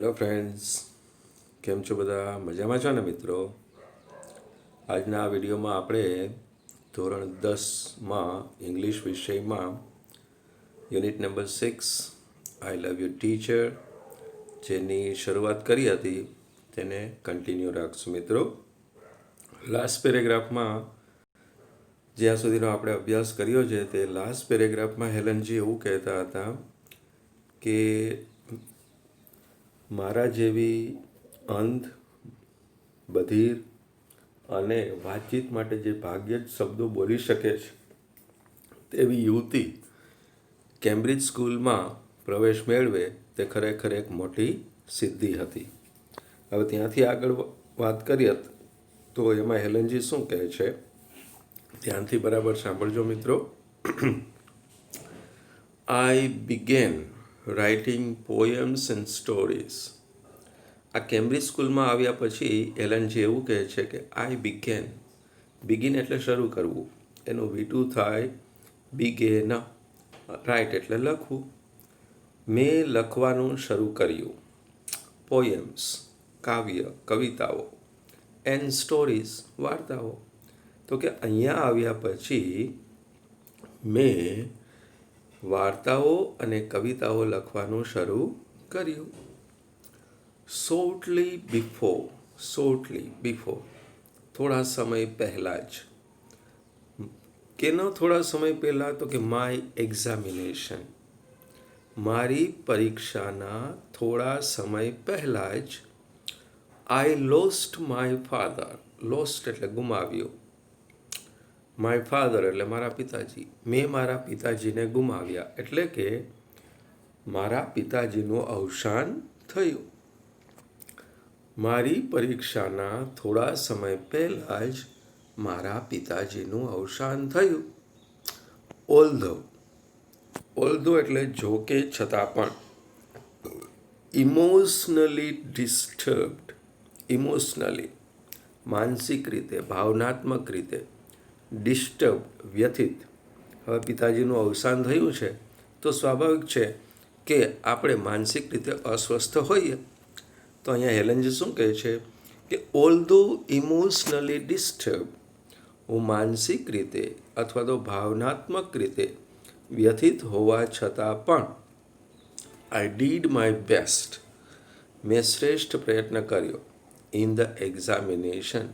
Hello friends, કેમ છો બધા? મજામાં છો ને મિત્રો? આજના આ વિડીયોમાં આપણે ધોરણ 10માં ઇંગ્લિશ વિષયમાં unit number 6 I love you teacher જેની શરૂઆત કરી હતી તેને કન્ટિન્યુ રાખશું મિત્રો. લાસ્ટ પેરેગ્રાફમાં જ્યાં સુધીનો આપણે અભ્યાસ કર્યો છે તે લાસ્ટ પેરેગ્રાફમાં હેલનજી એવું કહેતા હતા કે મારા જેવી અંધ, બધિર અને વાતચીત માટે જે ભાગ્યે જ શબ્દો બોલી શકે છે તેવી યુવતી કેમ્બ્રિજ સ્કૂલમાં પ્રવેશ મેળવે તે ખરેખર એક મોટી સિદ્ધિ હતી. હવે ત્યાંથી આગળ વાત કરીએ તો એમાં હેલનજી શું કહે છે ધ્યાનથી બરાબર સાંભળજો મિત્રો. I began writing poems and stories. આ કેમ્બ્રિજ સ્કૂલમાં આવ્યા પછી એલનજી એવું કહે છે કે બિગિન એટલે શરૂ કરવું, એનું વીટું થાય બિગેન, રાઇટ એટલે લખવું. મેં લખવાનું શરૂ કર્યું. પોએમ્સ કાવ્ય, કવિતાઓ, એન્ડ સ્ટોરીઝ વાર્તાઓ. તો કે અહીંયા આવ્યા પછી મેં વાર્તાઓ અને કવિતાઓ લખવાનું શરૂ કર્યું. શોર્ટલી બિફોર, થોડા સમય પહેલાં જ. કેનો થોડા સમય પહેલાં? તો કે માય એક્ઝામિનેશન, મારી પરીક્ષાના થોડા સમય પહેલાં જ. I lost my father, lost એટલે ગુમાવ્યું, માય ફાધર એટલે મારા પિતાજી. મેં મારા પિતાજીને ગુમાવ્યા એટલે કે મારા પિતાજીનું અવસાન થયું. મારી પરીક્ષાના થોડા સમય પહેલાં જ મારા પિતાજીનું અવસાન થયું. ઓલ્ધો એટલે જો કે છતાં પણ. ઇમોશનલી ડિસ્ટર્બ્ડ, ઇમોશનલી માનસિક રીતે, ભાવનાત્મક રીતે, ડિસ્ટર્બ વ્યથિત. હવે પિતાજીનું અવસાન થયું છે તો સ્વાભાવિક છે કે આપણે માનસિક રીતે અસ્વસ્થ હોઈએ. તો અહીંયા હેલનજી શું કહે છે કે ઓલ્ધો ઇમોશનલી ડિસ્ટર્બ, હું માનસિક રીતે અથવા તો ભાવનાત્મક રીતે વ્યથિત હોવા છતાં પણ આઈ ડીડ માય બેસ્ટ, મેં શ્રેષ્ઠ પ્રયત્ન કર્યો. ઇન ધ એક્ઝામિનેશન,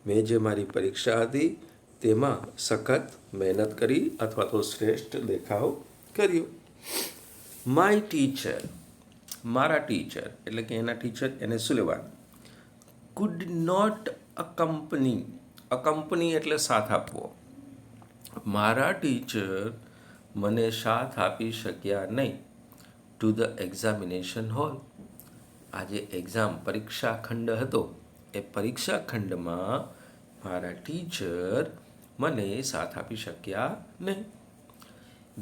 મેં જે મારી પરીક્ષા હતી તેમાં સખત મહેનત કરી અથવા તો શ્રેષ્ઠ દેખાવ કર્યો. માય ટીચર, મારા ટીચર એટલે કે એના ટીચર એને શું લેવાનું? કુડ નોટ અકમ્પની એટલે સાથ આપવો. મારા ટીચર મને સાથ આપી શક્યા નહીં ટુ ધ એક્ઝામિનેશન હોલ. આજે એક્ઝામ પરીક્ષા ખંડ હતો એ પરીક્ષા ખંડમાં મારા ટીચર મને સાથ આપી શક્યા નહીં.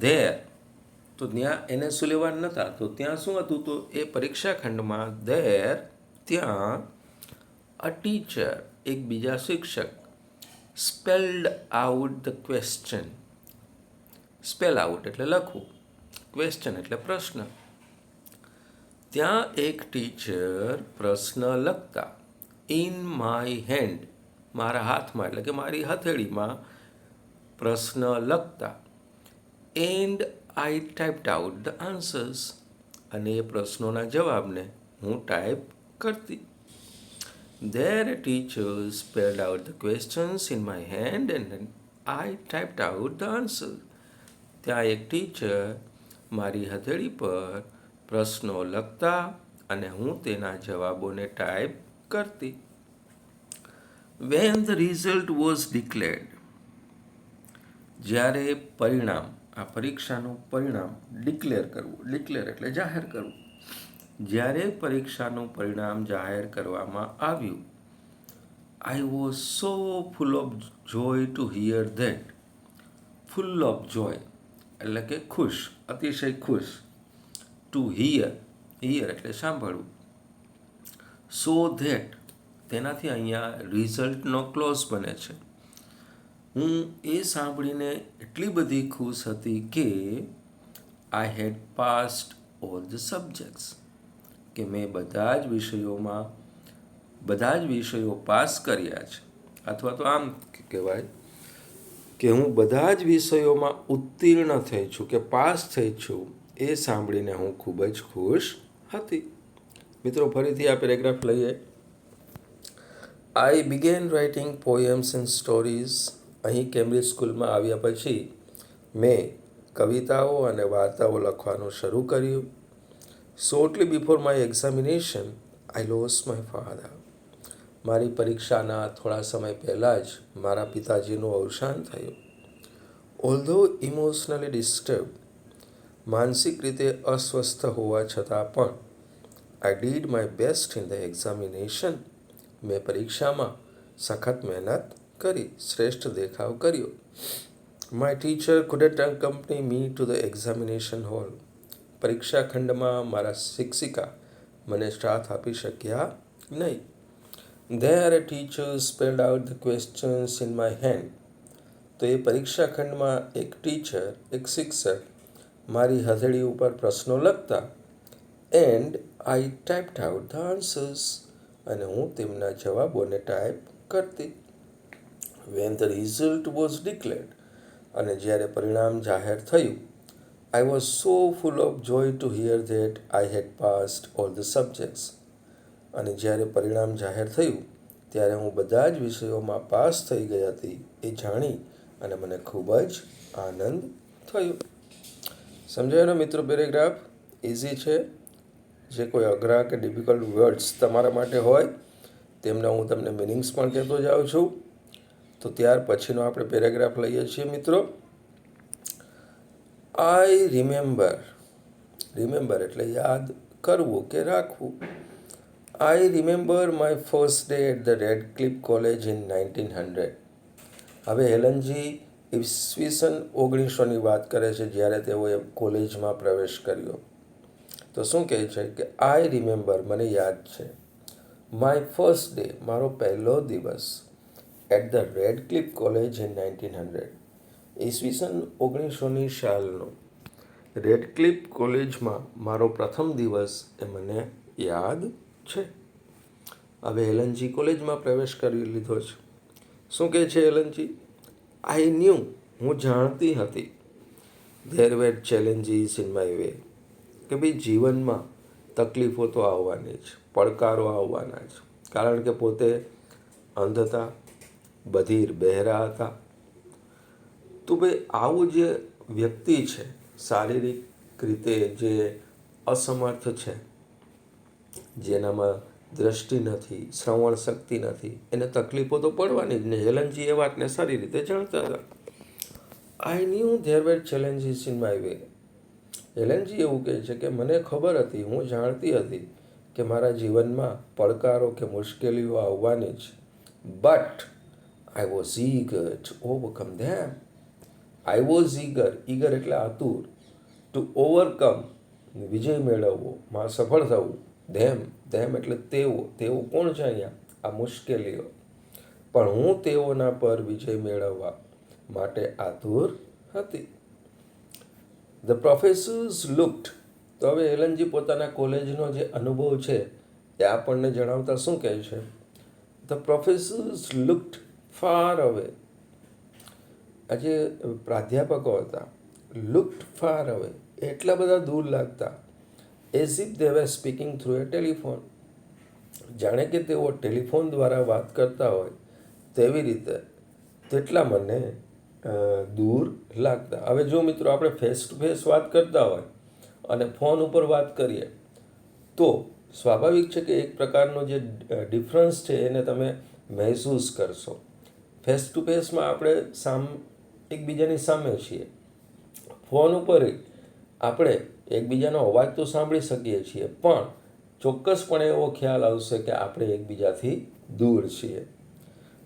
ધેર, તો ત્યાં એને શું લેવા નહોતા, તો ત્યાં શું હતું? તો એ પરીક્ષા ખંડમાં ત્યાં અ ટીચર, એક બીજા શિક્ષક, spelled out the question. Spell out એટલે લખવું, ક્વેશ્ચન એટલે પ્રશ્ન. ત્યાં એક ટીચર પ્રશ્ન લખતા. ઇન માય હેન્ડ, મારા હાથમાં એટલે કે મારી હથેળીમાં પ્રશ્ન લખતા. And I typed out the answers, અને એ પ્રશ્નોના જવાબને હું ટાઈપ કરતી. There a teacher spelled out the questions in my hand and I typed out the answer. ત્યાં એક ટીચર મારી હથેળી પર પ્રશ્નો લખતા અને હું તેના જવાબોને ટાઈપ કરતી. When the result was declared, જ્યારે પરિણામ, આ પરીક્ષાનું પરિણામ ડિક્લેર કરવું, ડિક્લેર એટલે જાહેર કરવું. જ્યારે પરીક્ષાનું પરિણામ જાહેર કરવામાં આવ્યું, I was so full of joy to hear that. Full of joy એટલે કે ખુશ, અતિશય ખુશ. ટુ હિયર એટલે સાંભળવું. સો ધેટ, તેનાથી અહીંયા રિઝલ્ટનો ક્લોઝ બને છે. હું એ સાંભળીને એટલી બધી ખુશ હતી કે I head passed all the subjects, કે મેં બધા જ વિષયો પાસ કર્યા છે, અથવા તો આમ કહેવાય કે હું બધા જ વિષયોમાં ઉત્તીર્ણ થઈ છું કે પાસ થઈ છું, એ સાંભળીને હું ખૂબ જ ખુશ હતી. મિત્રો, ફરીથી આ પેરેગ્રાફ લઈએ. I began writing poems and stories. અહીં કેમ્બ્રિજ સ્કૂલમાં આવ્યા પછી મેં કવિતાઓ અને વાર્તાઓ લખવાનું શરૂ કર્યું. Shortly before my examination I lost my father. મારી પરીક્ષાના થોડા સમય પહેલાં જ મારા પિતાજીનું અવસાન થયું. ઓલ્ધો ઇમોશનલી ડિસ્ટર્બ, માનસિક રીતે અસ્વસ્થ હોવા છતાં પણ I did my best in the examination. મેં પરીક્ષામાં સખત મહેનત કરી, શ્રેષ્ઠ દેખાવ કર્યો. My teacher couldn't accompany me to the examination hall. પરીક્ષા ખંડમાં મારા શિક્ષિકા મને સાથ આપી શક્યા નહીં. There a teacher spelled out the questions in my hand. તો એ પરીક્ષા ખંડમાં એક શિક્ષક મારી હથેળી ઉપર પ્રશ્નો લખતા. And I typed out the answers. અને હું તેમના જવાબોને ટાઈપ કરતી. When the result was declared, અને જ્યારે પરિણામ જાહેર થયું, I was so full of joy to hear that I had passed all the subjects. અને જ્યારે પરિણામ જાહેર થયું ત્યારે હું બધા જ વિષયોમાં પાસ થઈ ગઈ હતી, એ જાણી અને મને ખૂબ જ આનંદ થયો. સમજાયો ને મિત્રો? પેરેગ્રાફ ઇઝી છે. જે કોઈ અઘરા કે ડિફિકલ્ટ વર્ડ્સ તમારા માટે હોય તેમના હું તમને મિનિંગ્સ પણ કહેતો જાઉં છું. તો ત્યાર પછીનો આપણે પેરેગ્રાફ લઈએ છીએ મિત્રો. આઈ રિમેમ્બર એટલે યાદ કરવું કે રાખવું. I remember my first day at the Radcliffe College in 1900. હવે હેલનજી ઈસવીસન 1900ની વાત કરે છે જ્યારે તેઓએ કોલેજમાં પ્રવેશ કર્યો. તો શું કહે છે કે આઈ રિમેમ્બર, મને યાદ છે, માય ફર્સ્ટ ડે, મારો પહેલો દિવસ, at the Radcliffe college in 1900, ઈસવીસન 1900ની સાલનો રેડક્લિફ કોલેજમાં મારો પ્રથમ દિવસ એ મને યાદ છે. હવે હેલનજી કોલેજમાં પ્રવેશ કરી લીધો છે. શું કહે છે હેલનજી? આઈ ન્યૂ, હું જાણતી હતી, there were challenges in my way, કે ભાઈ જીવનમાં તકલીફો તો આવવાની જ, પડકારો આવવાના જ, કારણ કે પોતે અંધ હતા, બધીર બહેરા હતા. તો ભાઈ આવું જે વ્યક્તિ છે, શારીરિક રીતે જે અસમર્થ છે, જેનામાં દ્રષ્ટિ નથી, શ્રવણ શક્તિ નથી, એને તકલીફો તો પડવાની જ ને. હેલનજી એ વાતને સારી રીતે જાણતા હતા. I knew there were challenges in my way. હેલનજી એવું કહે છે કે મને ખબર હતી, હું જાણતી હતી કે મારા જીવનમાં પડકારો કે મુશ્કેલીઓ આવવાની જ. But I was eager to overcome them. I was eager એટલે આતુર, ટુ ઓવરકમ વિજય મેળવવો, માં સફળ થવું, ધેમ એટલે તેઓ કોણ છે અહીંયા? આ મુશ્કેલીઓ. પણ હું તેઓના પર વિજય મેળવવા માટે આતુર હતી. The professors looked. તો હવે હેલનજી પોતાના કોલેજનો જે અનુભવ છે એ આપણને જણાવતા શું કહે છે? ધ પ્રોફેસર્સ લુક્ડ ફાર અવે. આ જે પ્રાધ્યાપકો હતા, લુક્ડ ફાર અવે, એટલા બધા દૂર લાગતા. As if they were speaking through a telephone. જાણે કે તેઓ ટેલિફોન દ્વારા વાત કરતા હોય તેવી રીતે, તેટલા મને દૂર લાગતા. હવે જો મિત્રો આપણે ફેસ ટુ ફેસ વાત કરતા હોય અને ફોન ઉપર વાત કરીએ તો સ્વાભાવિક છે કે એક પ્રકારનો જે ડિફરન્સ છે એને તમે મહેસૂસ કરશો. ફેસ ટુ ફેસમાં આપણે એકબીજાની સામે છીએ. ફોન ઉપર આપણે એકબીજાનો અવાજ તો સાંભળી શકીએ છીએ, પણ ચોક્કસપણે એવો ખ્યાલ આવશે કે આપણે એકબીજાથી દૂર છીએ.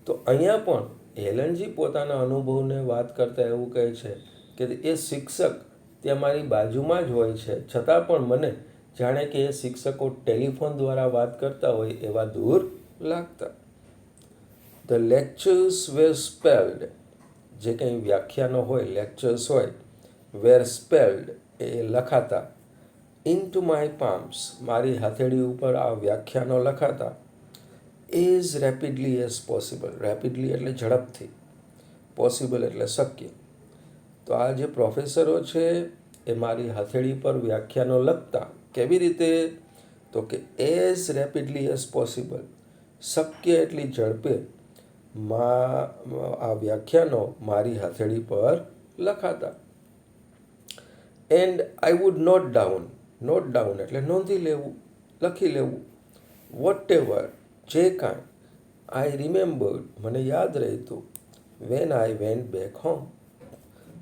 તો અહીંયા પણ હેલનજી પોતાના અનુભવને વાત કરતાં એવું કહે છે કે એ શિક્ષક તે મારી બાજુમાં જ હોય છે, છતાં પણ મને જાણે કે એ શિક્ષકો ટેલિફોન દ્વારા વાત કરતા હોય એવા દૂર લાગતા. The lectures were spelled. જે કંઈ વ્યાખ્યાનો હોય, લેક્ચર્સ હોય, વેર સ્પેલ્ડ એ લખાતા. ઇન ટુ માય પામ્સ, મારી હથેળી ઉપર આ વ્યાખ્યાનો લખાતા as rapidly as possible. Rapidly એટલે ઝડપથી, પોસિબલ એટલે શક્ય. તો આ જે પ્રોફેસરો છે એ મારી હથેળી પર વ્યાખ્યાનો લખતા કેવી રીતે? તો કે એઝ રેપિડલી એઝ પોસિબલ, શક્ય એટલી ઝડપે આ વ્યાખ્યાનો મારી હથેળી પર લખાતા. And I would note down, note down એટલે નોંધી લેવું, લખી લેવું. વોટ એવર, જે કાંઈ. આઈ રિમેમ્બર્ડ, મને યાદ રહેતું. When I went back home,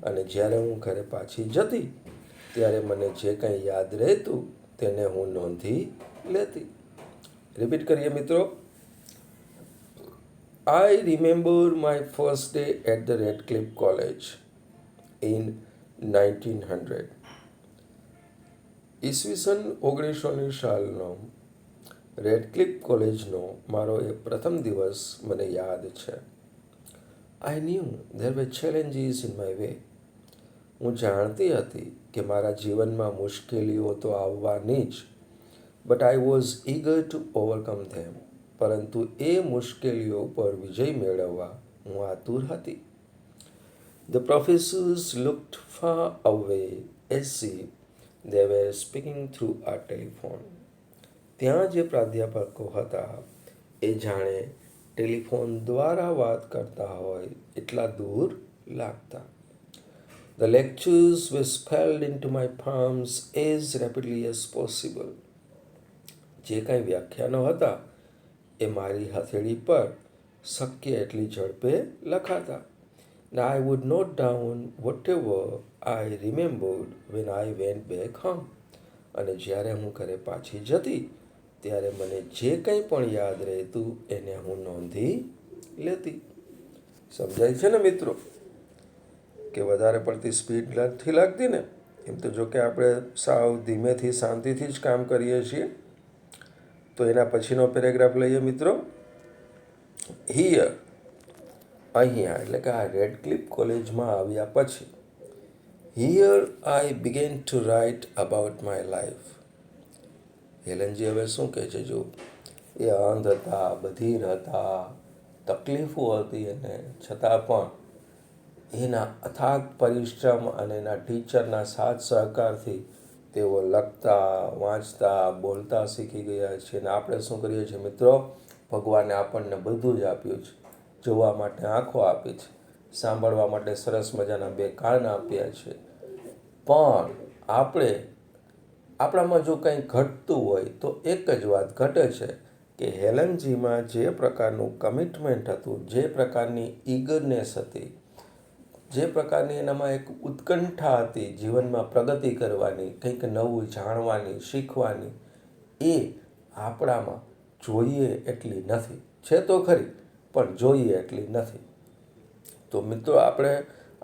અને જ્યારે હું ઘરે પાછી જતી ત્યારે મને જે કંઈ યાદ રહેતું તેને હું નોંધી લેતી. રિપીટ કરીએ મિત્રો. I remember my first day at the Radcliffe College in 1900. ઈસવીસન 1900ની સાલનો રેડક્લિફ કોલેજનો મારો એ પ્રથમ દિવસ મને યાદ છે. આઈ knew there were challenges in my way. હું જાણતી હતી કે મારા જીવનમાં મુશ્કેલીઓ તો આવવાની જ, but I was eager to overcome them. પરંતુ એ મુશ્કેલીઓ પર વિજય મેળવવા હું આતુર હતી. The professors looked far away as if they were speaking through a telephone. ત્યાં જે પ્રાધ્યાપકો હતા એ જાણે ટેલિફોન દ્વારા વાત કરતા હોય એટલા દૂર લાગતા. The lectures were spelled into my palms as rapidly as possible. જે કાંઈ વ્યાખ્યાનો હતા એ મારી હથેળી પર શક્ય એટલી ઝડપે લખાતા. Now I would note down whatever I remembered when I went back home. અને જ્યારે હું ઘરે પાછી જતી ત્યારે મને જે કંઈ પણ યાદ રહેતું એને હું નોંધી લેતી. સમજાય છે ને મિત્રો કે વધારે પડતી સ્પીડ નથી લાગતી ને? એમ તો જો કે આપણે સાવ ધીમેથી શાંતિથી જ કામ કરીએ છીએ. તો એના પછીનો પેરેગ્રાફ લઈએ મિત્રો. હિયર, અહીંયા એટલે કે આ રેડક્લિફ કોલેજમાં આવ્યા પછી, here I began to write about my life. હેલનજી હવે શું કહે છે? જો એ અંધ હતા, બધિર હતા, તકલીફો હતી, અને છતાં પણ એના અથાગ પરિશ્રમ અને એના ટીચરના સાથ સહકારથી તેઓ લખતા, વાંચતા, બોલતા શીખી ગયા છે. અને આપણે શું કરીએ છીએ મિત્રો? ભગવાને આપણને બધું જ આપ્યું છે. જોવા માટે આંખો આપી છે, સાંભળવા માટે સરસ મજાના બે કાન આપ્યા છે, પણ આપણામાં જો કંઈ ઘટતું હોય તો એક જ વાત ઘટે છે કે હેલનજીમાં જે પ્રકારનું કમિટમેન્ટ હતું, જે પ્રકારની ઈગરનેસ હતી, જે પ્રકારની એનામાં એક ઉત્કંઠા હતી જીવનમાં પ્રગતિ કરવાની, કંઈક નવું જાણવાની, શીખવાની, એ આપણામાં જોઈએ એટલી નથી. છે તો ખરી, પણ જોઈએ એટલી નથી. તો મિત્રો આપણે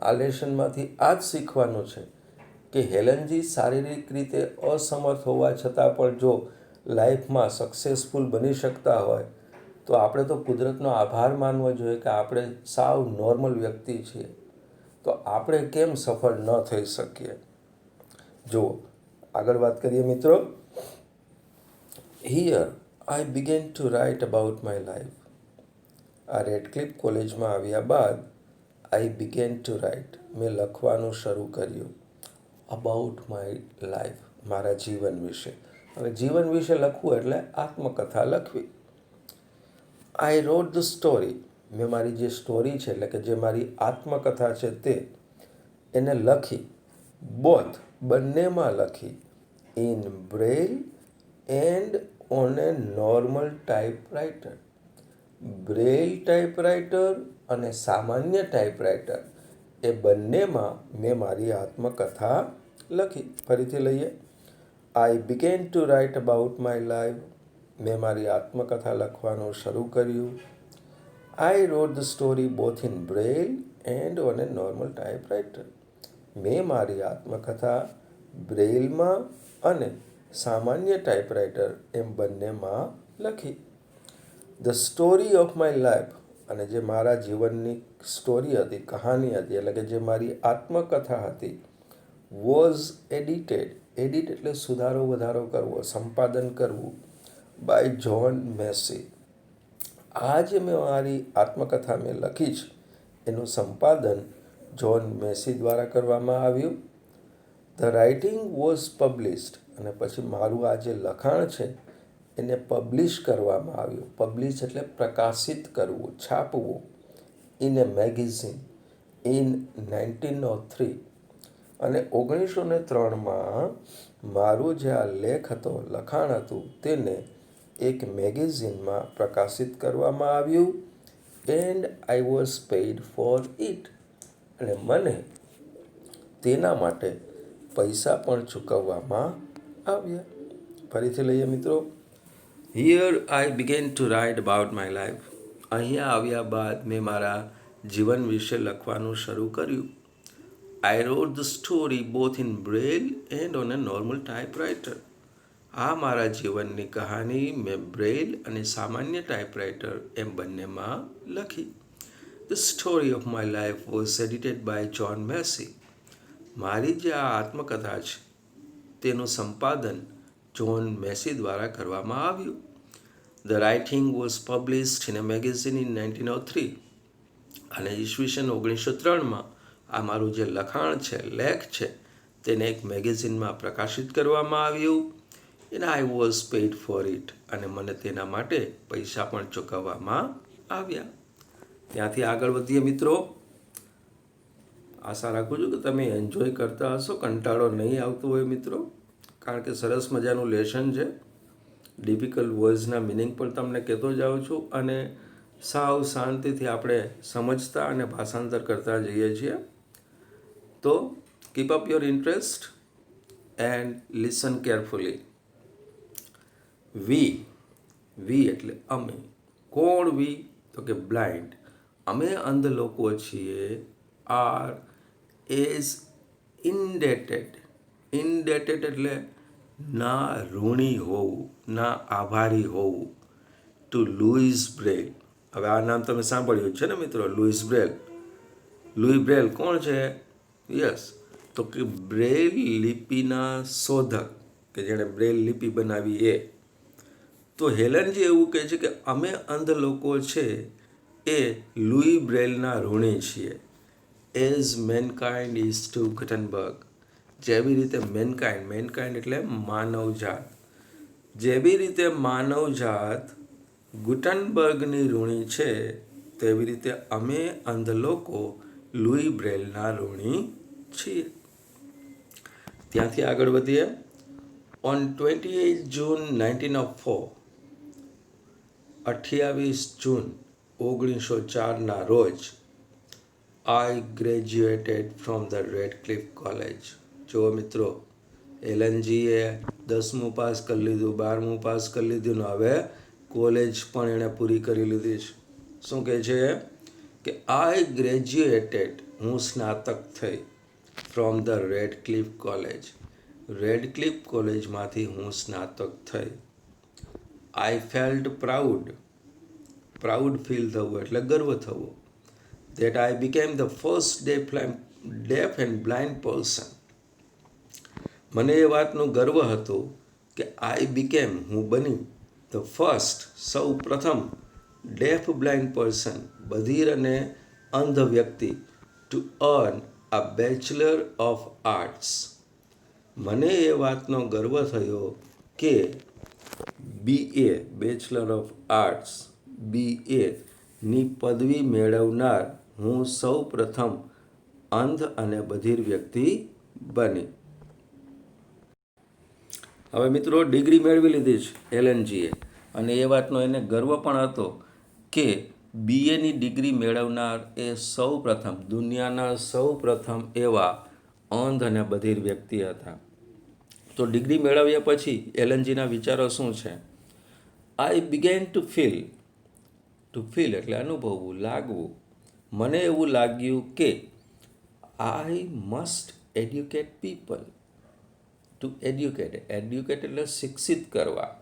આ લેસનમાંથી આ જ શીખવાનું છે કે હેલનજી શારીરિક રીતે અસમર્થ હોવા છતાં પણ જો લાઈફમાં સક્સેસફુલ બની શકતા હોય તો આપણે તો કુદરતનો આભાર માનવો જોઈએ કે આપણે સાવ નોર્મલ વ્યક્તિ છીએ. તો આપણે કેમ સફળ ન થઈ શકીએ? જુઓ, આગળ વાત કરીએ મિત્રો. Here I began to write about my life. આ રેડક્લિફ કોલેજમાં આવ્યા બાદ આઈ બિગેન ટુ રાઇટ, મેં લખવાનું શરૂ કર્યું. અબાઉટ માય લાઈફ, મારા જીવન વિશે. હવે જીવન વિશે લખવું એટલે આત્મકથા લખવી. આઈ રોટ ધ સ્ટોરી, મેં મારી જે સ્ટોરી છે એટલે કે જે મારી આત્મકથા છે એને લખી. બોથ, બંનેમાં લખી. In Braille and on a normal typewriter. Braille typewriter અને સામાન્ય ટાઈપરાઇટર એ બંનેમાં મેં મારી આત્મકથા લખી. ફરીથી લઈએ. I began to write about my life, મેં મારી આત્મકથા લખવાનું શરૂ કર્યું. I wrote the story both in Braille and on a normal typewriter, મેં મારી આત્મકથા બ્રેઇલમાં અને સામાન્ય ટાઈપરાઇટર એમ બંનેમાં લખી. The story of my life, અને જે મારા જીવનની સ્ટોરી હતી, કહાની હતી, એટલે કે જે મારી આત્મકથા હતી, વોઝ એડિટેડ, એડિટ એટલે સુધારો વધારો કરવો, સંપાદન કરવું, બાય જ્હોન મેસી. આ જે મેં મારી આત્મકથા મેં લખી છે એનું સંપાદન જ્હોન મેસી દ્વારા કરવામાં આવ્યું. ધ રાઇટિંગ વોઝ પબ્લિશ્ડ, અને પછી મારું આ જે લખાણ છે એને પબ્લિશ કરવામાં આવ્યું. પબ્લિશ એટલે પ્રકાશિત કરવું, છાપવું. In a magazine in 1903. અને 1903માં મારું જે આ લેખ હતો, લખાણ હતું, તેને એક મેગેઝિનમાં પ્રકાશિત કરવામાં આવ્યું. And I was paid four it, અને મને તેના માટે પૈસા પણ ચૂકવવામાં આવ્યા. ફરીથી લઈએ મિત્રો. Here I began to write about my life. અહીંયા આવ્યા બાદ મેં મારા જીવન વિશે લખવાનું શરૂ કર્યું. I wrote the story both in braille and on a normal typewriter. આ મારા જીવનની કહાની મેં બ્રેઇલ અને સામાન્ય ટાઈપરાઇટર એમ બંનેમાં લખી. The story of my life was edited by John Massey. મારી જે આ આત્મકથા છે તેનું સંપાદન જ્હોન મેસી દ્વારા કરવામાં આવ્યું. The writing was published in a magazine in 1903. અને ઈસવીસન 1903માં આ મારું જે લખાણ છે, લેખ છે, તેને એક મેગેઝિનમાં પ્રકાશિત કરવામાં આવ્યું. And I was paid four it, અને મને તેના માટે પૈસા પણ ચૂકવવામાં આવ્યા. ત્યાંથી આગળ વધીએ મિત્રો. આશા રાખું છું કે તમે એન્જોય કરતા હશો, કંટાળો નહીં આવતો હોય મિત્રો, કારણ કે સરસ મજાનું લેસન છે. ડિફિકલ્ટ વર્ડ્સના મિનિંગ પણ તમને કહેતો જાઉં છું, અને સાવ શાંતિથી આપણે સમજતા અને ભાષાંતર કરતા જઈએ છીએ. તો keep up your interest and listen carefully. We એટલે અમે. કોણ વી? તો કે બ્લાઇન્ડ. અમે અંધ લોકો છીએ. Are as ઇન્ડેટેડ. ઇન્ડેટેડ એટલે ના ઋણી હોવું, ના આભારી હોવું. To Louis Braille. હવે આ નામ તમે સાંભળ્યું છે ને મિત્રો, લુઈસ બ્રેલ. લુઈ બ્રેલ કોણ છે? યસ, તો કે બ્રેલ લિપિના શોધક, કે જેણે બ્રેલ લિપિ બનાવી એ. તો હેલનજી એવું કહે છે કે અમે અંધ લોકો છે એ લુઈ બ્રેલના ઋણી છીએ. As mankind is to Gutenberg. જેવી રીતે મેનકાઇન્ડ એટલે માનવજાત, જેવી રીતે માનવજાત ગુટનબર્ગની ઋણી છે, તેવી રીતે અમે અંધ લોકો લુઈ બ્રેલના ઋણી છીએ. ત્યાંથી આગળ વધીએ. ઓન 28 જૂન 1904, 28 જૂન 1904ના રોજ, I graduated from the Radcliffe College. જો મિત્રો, એલનજીએ 10મું પાસ કરી લીધું, 12મું પાસ કરી લીધું, ને હવે કોલેજ પણ એણે પૂરી કરી લીધી છે. શું કહે છે કે આઈ ગ્રેજ્યુએટેડ, હું સ્નાતક થઈ, from the Radcliffe college. Radcliffe કોલેજમાંથી હું સ્નાતક થઈ. આઈ ફેલ્ટ પ્રાઉડ. પ્રાઉડ ફીલ થવું એટલે ગર્વ થવો. that I became the first deaf and blind person. મને એ વાતનું ગર્વ હતું કે આઈ બીકેમ, હું બની, ધ ફર્સ્ટ, સૌ પ્રથમ, ડેફ બ્લાઇન્ડ પર્સન, બધિર અને અંધ વ્યક્તિ, to earn a bachelor of arts. મને એ વાતનો ગર્વ થયો કે BA, bachelor of arts, BA ની પદવી મેળવનાર હું સૌ પ્રથમ અંધ અને બધિર વ્યક્તિ બની. હવે મિત્રો, ડિગ્રી મેળવી લીધી છે એલએનજીએ, અને એ વાતનો એને ગર્વ પણ હતો કે BAની ડિગ્રી મેળવનાર એ સૌ પ્રથમ, દુનિયાના સૌ પ્રથમ એવા અંધ અને બધિર વ્યક્તિ હતા. તો ડિગ્રી મેળવ્યા પછી એલએનજીના વિચારો શું છે? આઈ બિગેન ટુ ફીલ એટલે અનુભવવું, લાગવું. મને એવું લાગ્યું કે I must educate people. To educate એટલે શિક્ષિત કરવા.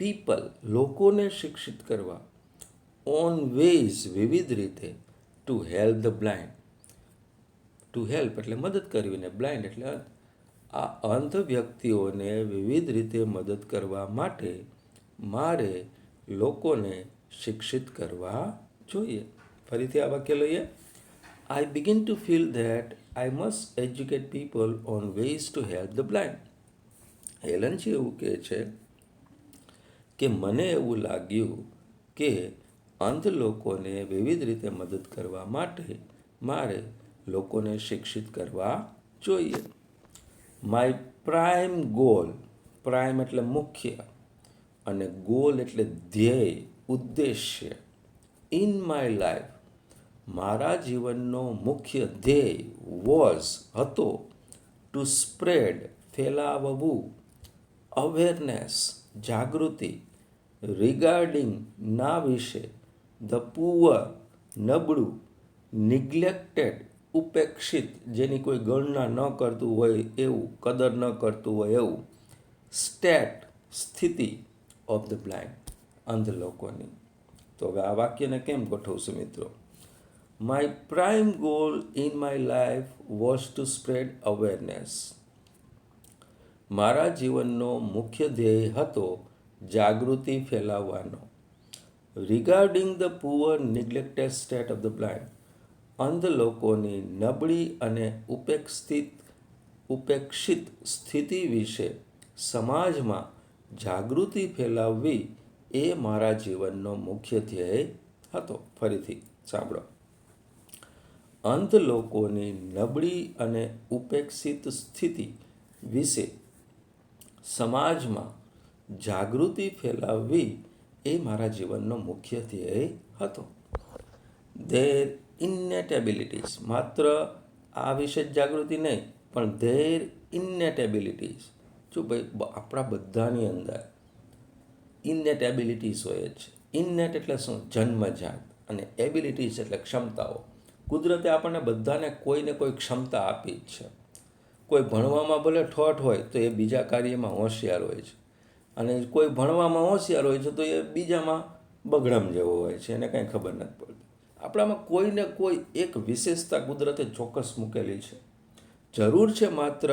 પીપલ લોકોને શિક્ષિત કરવા. ઓન વેઝ વિવિધ રીતે. To help the blind. To help એટલે મદદ કરવી, ને બ્લાઇન્ડ એટલે આ અંધ વ્યક્તિઓને વિવિધ રીતે મદદ કરવા માટે મારે લોકોને શિક્ષિત કરવા જોઈએ. ફરીથી આ વાક્ય લઈએ. I begin to feel that I must educate people on ways to help the blind. હેલનજી એવું કહે છે કે મને એવું લાગ્યું કે અંધ લોકોને વિવિધ રીતે મદદ કરવા માટે મારે લોકોને શિક્ષિત કરવા જોઈએ. માય પ્રાઇમ ગોલ, પ્રાઇમ એટલે મુખ્ય અને ગોલ એટલે ધ્યેય, ઉદ્દેશ્ય, ઇન માય લાઈફ, મારા જીવનનો મુખ્ય ધ્યેય વોઝ હતો ટુ સ્પ્રેડ, ફેલાવવું, અવેરનેસ, જાગૃતિ, રિગાર્ડિંગ, ના વિશે, ધ પુઅર, નબળું, નિગ્લેક્ટેડ, ઉપેક્ષિત, જેની કોઈ ગણના ન કરતું હોય એવું, કદર ન કરતું હોય એવું, સ્ટેટ, સ્થિતિ ઓફ ધ બ્લાઇન્ડ, અંધ લોકોની. તો હવે આ વાક્યને કેમ ગોઠવશું મિત્રો? My prime goal in my life was to spread awareness. મારા જીવનનો મુખ્ય ધ્યેય હતો જાગૃતિ ફેલાવવાનો. Regarding the poor neglected state of the blind, અંધ લોકોની નબળી અને ઉપેક્ષિત સ્થિતિ વિશે સમાજમાં જાગૃતિ ફેલાવવી એ મારા જીવનનો મુખ્ય ધ્યેય હતો. ફરીથી સાંભળો. અંધ લોકોની નબળી અને ઉપેક્ષિત સ્થિતિ વિશે સમાજમાં જાગૃતિ ફેલાવવી એ મારા જીવનનો મુખ્ય ધ્યેય હતો. ધેર ઇન્નેટ એબિલિટીઝ, માત્ર આ વિશે જ જાગૃતિ નહીં, પણ ધેર ઇન્નેટ એબિલિટીઝ. જો ભાઈ આપણા બધાની અંદર ઇન્નેટ એબિલિટીઝ હોય જ છે. ઇન્નેટ એટલે શું? જન્મજાત. અને એબિલિટીઝ એટલે ક્ષમતાઓ. કુદરતે આપણને બધાને કોઈને કોઈ ક્ષમતા આપી જ છે. કોઈ ભણવામાં ભલે ઠોઠ હોય તો એ બીજા કાર્યમાં હોશિયાર હોય છે, અને કોઈ ભણવામાં હોશિયાર હોય છે તો એ બીજામાં બગડમ જેવો હોય છે, એને કાંઈ ખબર નથી પડતી. આપણામાં કોઈને કોઈ એક વિશેષતા કુદરતે ચોક્કસ મૂકેલી છે. જરૂર છે માત્ર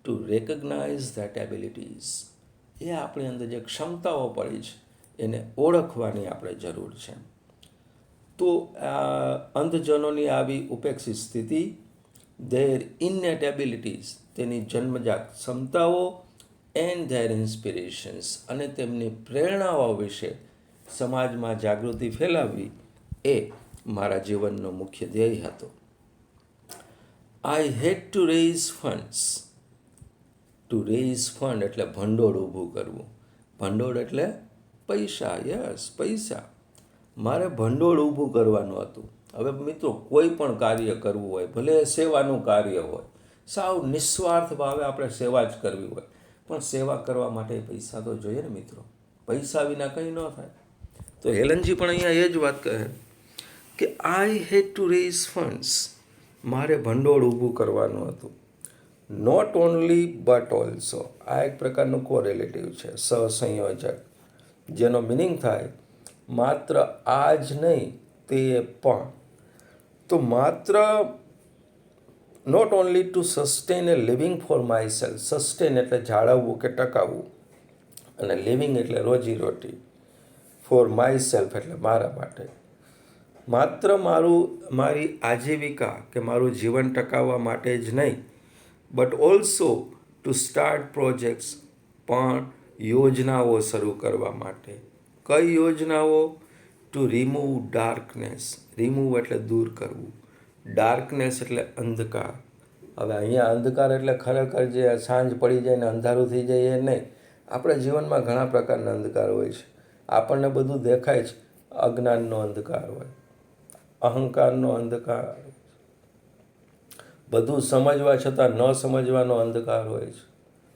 ટુ રેકગ્નાઇઝ ધેટ એબિલિટીઝ. એ આપણી અંદર જે ક્ષમતાઓ પડી છે એને ઓળખવાની આપણે જરૂર છે. તો આ અંધજનોની આવી ઉપેક્ષિત સ્થિતિ, ધેર ઇન્નેટ એબિલિટીઝ, તેની જન્મજાત ક્ષમતાઓ, એન્ડ ધેર ઇન્સ્પિરેશન્સ, અને તેમની પ્રેરણાઓ વિશે સમાજમાં જાગૃતિ ફેલાવવી એ મારા જીવનનો મુખ્ય ધ્યેય હતો. I had to raise funds. To raise fund એટલે ભંડોળ ઊભું કરવું. ભંડોળ એટલે પૈસા. યસ, પૈસા. મારે ભંડોળ ઊભું કરવાનું હતું. હવે મિત્રો, કોઈ પણ કાર્ય કરવું હોય, ભલે સેવાનું કાર્ય હોય, સાવ નિસ્વાર્થ ભાવે આપણે સેવા જ કરવી હોય, પણ સેવા કરવા માટે પૈસા તો જોઈએ ને મિત્રો. પૈસા વિના કંઈ ન થાય. તો હેલનજી પણ અહીંયા એ જ વાત કહે કે I had to raise funds. મારે ભંડોળ ઊભું કરવાનું હતું. Not only but also. આ એક પ્રકારનું કોરિલેટિવ છે, સહસંયોજક, જેનો મિનિંગ થાય માત્ર આ જ નહીં, તે પણ. તો માત્ર not only to sustain a living for my self. Sustain એટલે જાળવવું કે ટકાવવું, અને લિવિંગ એટલે રોજીરોટી. ફોર માય સેલ્ફ એટલે મારા માટે. માત્ર મારી આજીવિકા કે મારું જીવન ટકાવવા માટે જ નહીં, but also to start projects, પણ યોજનાઓ શરૂ કરવા માટે. કઈ યોજનાઓ? Two remove darkness. રિમૂવ એટલે દૂર કરવું. ડાર્કનેસ એટલે અંધકાર. હવે અહીંયા અંધકાર એટલે ખરેખર જે સાંજ પડી જાય ને અંધારું થઈ જાય એ નહીં. આપણા જીવનમાં ઘણા પ્રકારના અંધકાર હોય છે. આપણને બધું દેખાય છે, અજ્ઞાનનો અંધકાર હોય, અહંકારનો અંધકાર, બધું સમજવા છતાં ન સમજવાનો અંધકાર હોય છે.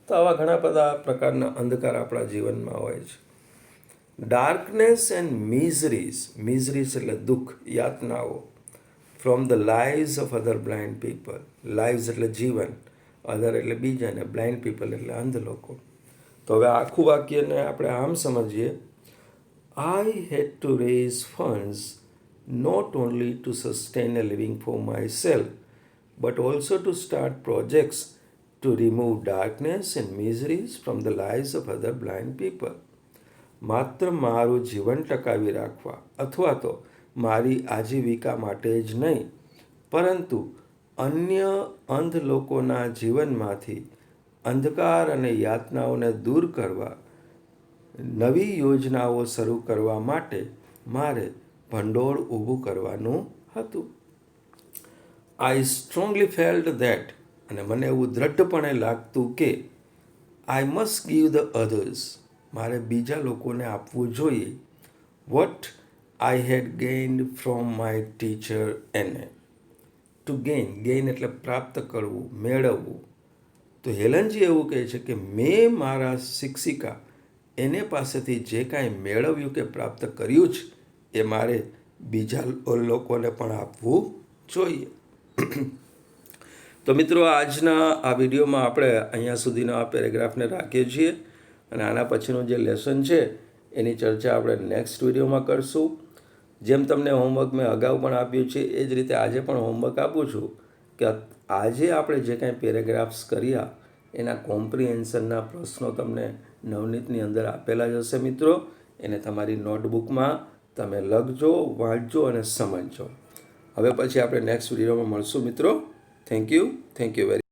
તો આવા ઘણા બધા પ્રકારના અંધકાર આપણા જીવનમાં હોય છે. Darkness and મિઝરીઝ. મિઝરીઝ એટલે દુઃખ, યાતનાઓ. From the lives of other blind people. Lives એટલે જીવન, અધર એટલે બીજા, ને બ્લાઇન્ડ પીપલ એટલે અંધ લોકો. તો હવે આખું વાક્યને આપણે આમ સમજીએ. I had to raise funds not only to sustain a living for my self, but also to start projects to to remove darkness and miseries from the lives of other blind people. માત્ર મારું જીવન ટકાવી રાખવા અથવા તો મારી આજીવિકા માટે જ નહીં, પરંતુ અન્ય અંધ લોકોના જીવનમાંથી અંધકાર અને યાતનાઓને દૂર કરવા નવી યોજનાઓ શરૂ કરવા માટે મારે ભંડોળ ઊભું કરવાનું હતું. આઈ સ્ટ્રોંગલી ફેલ્ટ ધેટ, અને મને એવું દ્રઢપણે લાગતું કે I must give the others, મારે બીજા લોકોને આપવું જોઈએ, what I had gained from my teacher એને. ટુ ગેઇન એટલે પ્રાપ્ત કરવું, મેળવવું. તો હેલનજી એવું કહે છે કે મેં મારા શિક્ષિકા એને પાસેથી જે કાંઈ મેળવ્યું કે પ્રાપ્ત કર્યું છે એ મારે બીજા લોકોને પણ આપવું જોઈએ. તો મિત્રો, આજના આ વિડીયોમાં આપણે અહીંયા સુધીનો આ પેરેગ્રાફને રાખીએ છીએ અને આના પછીનું જે લેસન છે એની ચર્ચા આપણે નેક્સ્ટ વિડીયોમાં કરશું. જેમ તમને હોમવર્ક મેં અગાઉ પણ આપ્યું છે એ જ રીતે આજે પણ હોમવર્ક આપું છું કે આજે આપણે જે કાંઈ પેરેગ્રાફ્સ કર્યા એના કોમ્પ્રિહેન્શનના પ્રશ્નો તમને નવનીતની અંદર આપેલા જ હશે મિત્રો. એને તમારી નોટબુકમાં તમે લખજો, વાંચજો અને સમજજો. હવે પછી આપણે નેક્સ્ટ વિડીયોમાં મળશું મિત્રો. Thank you very